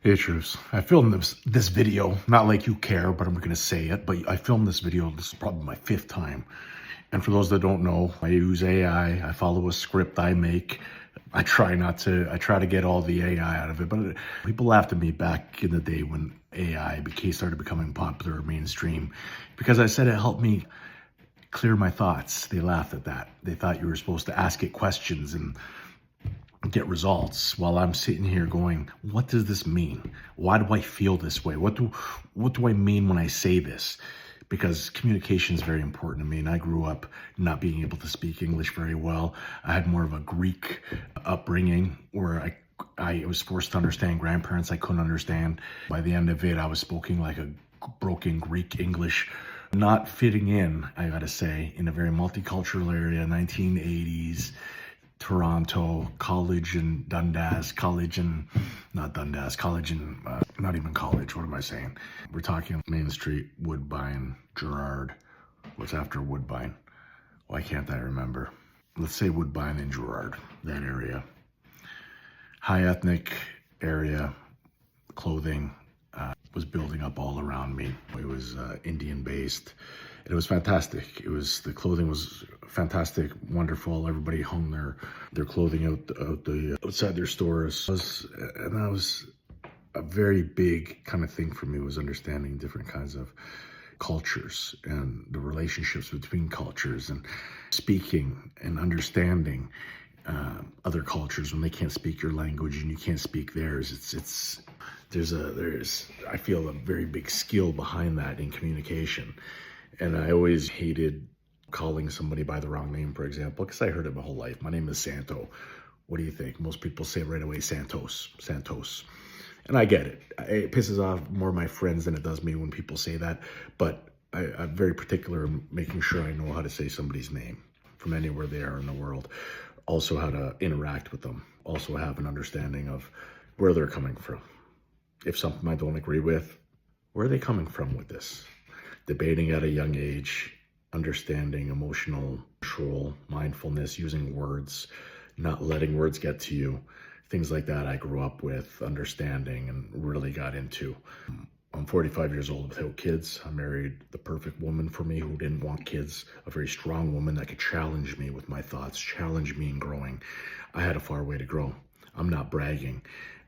Hey, Truce. I filmed this video, not like you care, but I'm going to say it. But I filmed this video, this is probably my 5th time. And for those that don't know, I use AI. I follow a script I make. I try to get all the AI out of it. But people laughed at me back in the day when AI started becoming popular or mainstream because I said it helped me clear my thoughts. They laughed at that. They thought you were supposed to ask it questions and get results, while I'm sitting here going, what does this mean? Why do I feel this way? What do I mean when I say this? Because communication is very important to me, and I grew up not being able to speak English very well. I had more of a Greek upbringing where I was forced to understand grandparents I couldn't understand. By the end of it, I was speaking like a broken Greek English, not fitting in, I gotta say, in a very multicultural area, 1980s, Toronto, college in Dundas, not even college, what am I saying? We're talking Main Street, Woodbine, Gerrard. What's after Woodbine? Why can't I remember? Let's say Woodbine and Gerrard, that area. High ethnic area, clothing was building up all around me. It was Indian based. It was fantastic. The clothing was fantastic, wonderful. Everybody hung their clothing outside their stores. And that was a very big kind of thing for me, was understanding different kinds of cultures and the relationships between cultures, and speaking and understanding other cultures when they can't speak your language and you can't speak theirs. I feel a very big skill behind that in communication. And I always hated calling somebody by the wrong name, for example, because I heard it my whole life. My name is Santo. What do you think? Most people say right away, Santos. And I get it. It pisses off more my friends than it does me when people say that. But I'm very particular in making sure I know how to say somebody's name from anywhere they are in the world. Also how to interact with them. Also have an understanding of where they're coming from. If something I don't agree with, where are they coming from with this? Debating at a young age, understanding emotional control, mindfulness, using words, not letting words get to you. Things like that I grew up with, understanding, and really got into. I'm 45 years old without kids. I married the perfect woman for me who didn't want kids, a very strong woman that could challenge me with my thoughts, challenge me in growing. I had a far way to grow. I'm not bragging.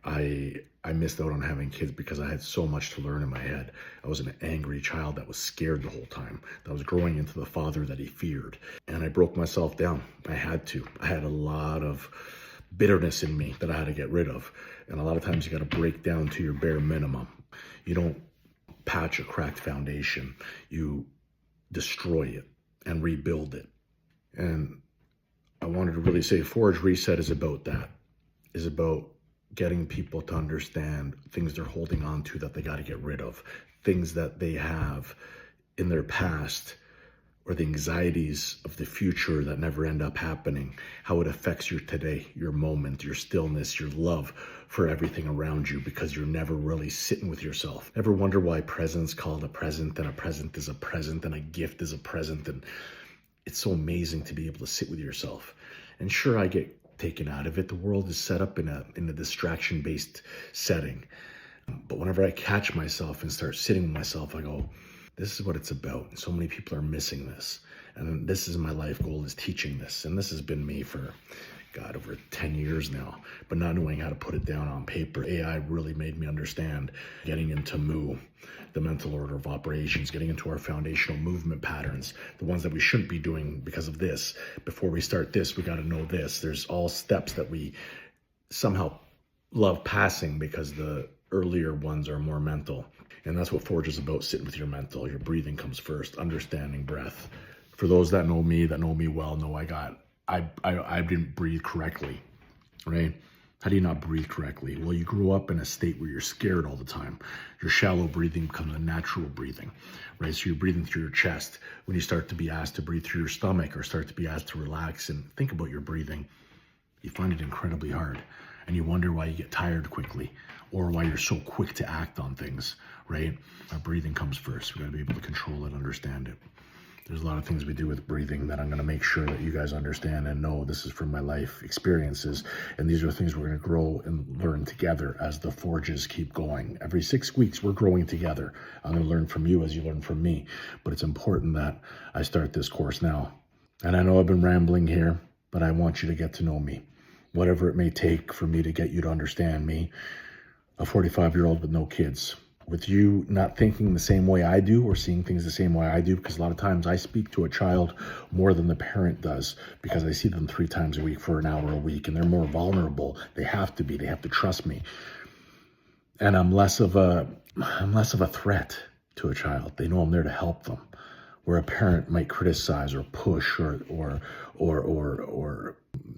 I missed out on having kids because I had so much to learn in my head. I was an angry child that was scared the whole time, that was growing into the father that he feared. And I broke myself down. I had to. I had a lot of bitterness in me that I had to get rid of. And a lot of times you got to break down to your bare minimum. You don't patch a cracked foundation. You destroy it and rebuild it. And I wanted to really say Forge Reset is about that. Is about getting people to understand things they're holding on to that they got to get rid of, things that they have in their past, or the anxieties of the future that never end up happening, how it affects your today, your moment, your stillness, your love for everything around you, because you're never really sitting with yourself. Ever wonder why present's called a present, and a present is a present, and a gift is a present? And it's so amazing to be able to sit with yourself. And sure, I get taken out of it. The world is set up in a distraction-based setting. But whenever I catch myself and start sitting with myself, I go, this is what it's about. And so many people are missing this. And this is my life goal, is teaching this. And this has been me for, God, over 10 years now, but not knowing how to put it down on paper. AI really made me understand getting into MOO, the mental order of operations, getting into our foundational movement patterns, the ones that we shouldn't be doing because of this. Before we start this, we got to know this. There's all steps that we somehow love passing because the earlier ones are more mental. And that's what Forge is about, sitting with your mental. Your breathing comes first, understanding breath. For those that know me well, know I didn't breathe correctly, right? How do you not breathe correctly? Well, you grew up in a state where you're scared all the time. Your shallow breathing becomes a natural breathing, right? So you're breathing through your chest. When you start to be asked to breathe through your stomach, or start to be asked to relax and think about your breathing, you find it incredibly hard. And you wonder why you get tired quickly, or why you're so quick to act on things, right? Our breathing comes first. We got to be able to control it, understand it. There's a lot of things we do with breathing that I'm going to make sure that you guys understand and know this is from my life experiences. And these are things we're going to grow and learn together as the forges keep going. Every 6 weeks, we're growing together. I'm going to learn from you as you learn from me. But it's important that I start this course now. And I know I've been rambling here, but I want you to get to know me. Whatever it may take for me to get you to understand me, a 45-year-old with no kids. With you not thinking the same way I do or seeing things the same way I do, because a lot of times I speak to a child more than the parent does because I see them 3 times a week for an hour a week, and they're more vulnerable. They have to be. They have to trust me. And I'm less of a threat to a child. They know I'm there to help them. Where a parent might criticize or push or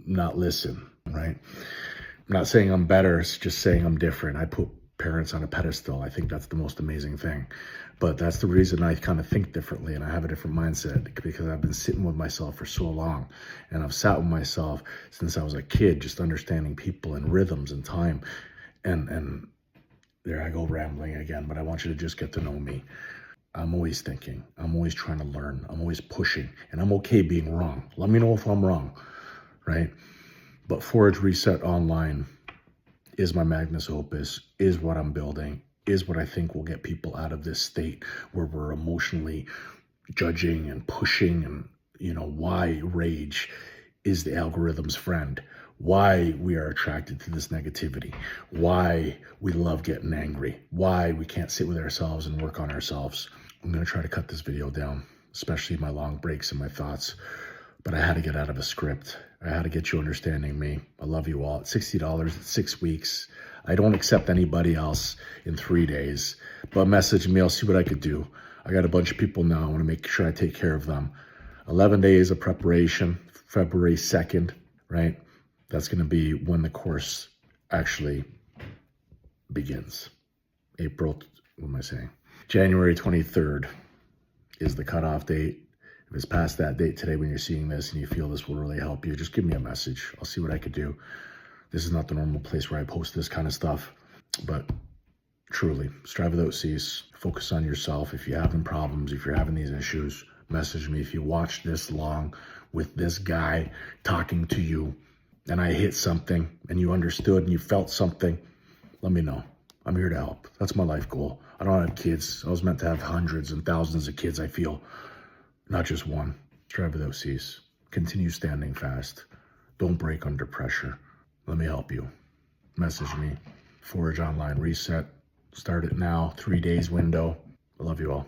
not listen, right? I'm not saying I'm better, it's just saying I'm different. I put parents on a pedestal. I think that's the most amazing thing. But that's the reason I kind of think differently and I have a different mindset, because I've been sitting with myself for so long. And I've sat with myself since I was a kid, just understanding people and rhythms and time. And there I go rambling again, but I want you to just get to know me. I'm always thinking. I'm always trying to learn. I'm always pushing. And I'm okay being wrong. Let me know if I'm wrong, right? But Forge Reset Online is my magnus opus, is what I'm building, is what I think will get people out of this state where we're emotionally judging and pushing, and, why rage is the algorithm's friend, why we are attracted to this negativity, why we love getting angry, why we can't sit with ourselves and work on ourselves. I'm going to try to cut this video down, especially my long breaks and my thoughts, but I had to get out of a script. I had to get you understanding me. I love you all. It's $60, it's 6 weeks. I don't accept anybody else in 3 days, but message me. I'll see what I could do. I got a bunch of people now. I want to make sure I take care of them. 11 days of preparation, February 2nd, right? That's going to be when the course actually begins. January 23rd is the cutoff date. If it's past that date today when you're seeing this and you feel this will really help you, just give me a message. I'll see what I could do. This is not the normal place where I post this kind of stuff, but truly, strive without cease. Focus on yourself. If you're having problems, if you're having these issues, message me. If you watched this long with this guy talking to you and I hit something and you understood and you felt something, let me know. I'm here to help. That's my life goal. I don't have kids. I was meant to have hundreds and thousands of kids, I feel. Not just one. Strive without cease. Continue standing fast. Don't break under pressure. Let me help you. Message me. Forge Online Reset. Start it now. 3 days window. I love you all.